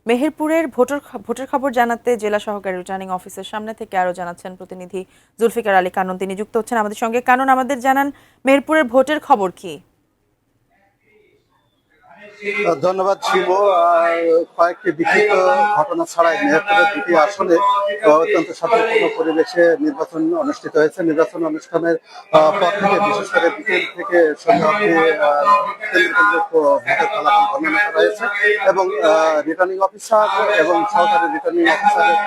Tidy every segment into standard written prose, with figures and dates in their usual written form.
মেহেরপুরের ভোটের খবর জানাতে জেলা সহকারী রিটার্নিং অফিসের সামনে থেকে আরো জানাচ্ছেন প্রতিনিধি জুলফিকার আলী কানন। তিনি যুক্ত হচ্ছেন আমাদের সঙ্গে। কানন, আমাদের জানান মেহেরপুরের ভোটের খবর কি? ধন্যবাদ শিবু। কয়েকটি বিক্ষিপ্ত ঘটনা ছাড়াই মেহেরপুরের দুটি আসনে অত্যন্ত শান্তিপূর্ণ পরিবেশে নির্বাচন অনুষ্ঠিত হয়েছে। নির্বাচন অনুষ্ঠানের পর থেকে, বিশেষ করে বিকেল থেকে সন্ধ্যা অবধি ভোটের ফলাফল গণনা করা হয়েছে এবং রিটার্নিং অফিসার এবং সহকারী রিটার্নিং অফিসারের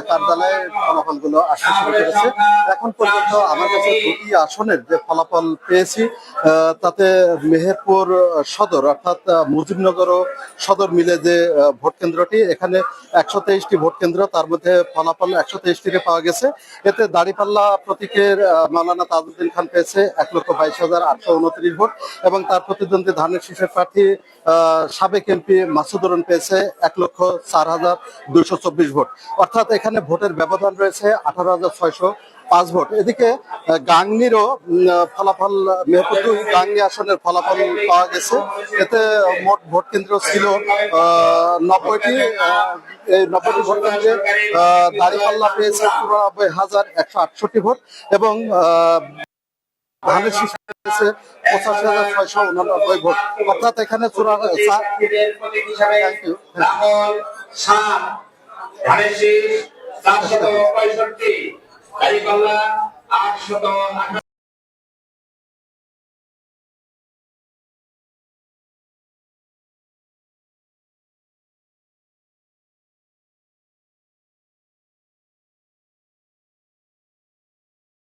কার্যালয়ে ফলাফলগুলো আসতে শুরু করেছে। এখন পর্যন্ত আমার কাছে দুটি আসনের যে ফলাফল পেয়েছি তাতে মেহেরপুর সদর অর্থাৎ মুজিবনগর ও সদর মিলে যে ভোট কেন্দ্রটি, এখানে 123টি ভোট কেন্দ্র, তার মধ্যে ফলাফল 123টিতে পাওয়া গেছে। এতে দাঁড়িপাল্লা প্রতীকের মাওলানা তাজউদ্দিন খান পেয়েছে 1,22,829 ভোট এবং তার প্রতিদ্বন্দ্বী ধানের শীষের প্রার্থী সাবেক এমপি মাসুদুরন পেয়েছে 1,04,224 ভোট। অর্থাৎ এখানে ভোটের ব্যবধান রয়েছে 18,605 ভোট। এদিকে গাংনীরও ফলাফল, মেহেরপুর গাংনী আসনের ফলাফল পাওয়া গেছে। এতে মোট ভোট কেন্দ্র ছিল 90টি। এই 90টি ভোট কেন্দ্রে দাঁড়িপাল্লা পেয়েছে 94,168 ভোট এবং ধানের শীষ পেয়েছে 85,689 ভোট। অর্থাৎ এখানে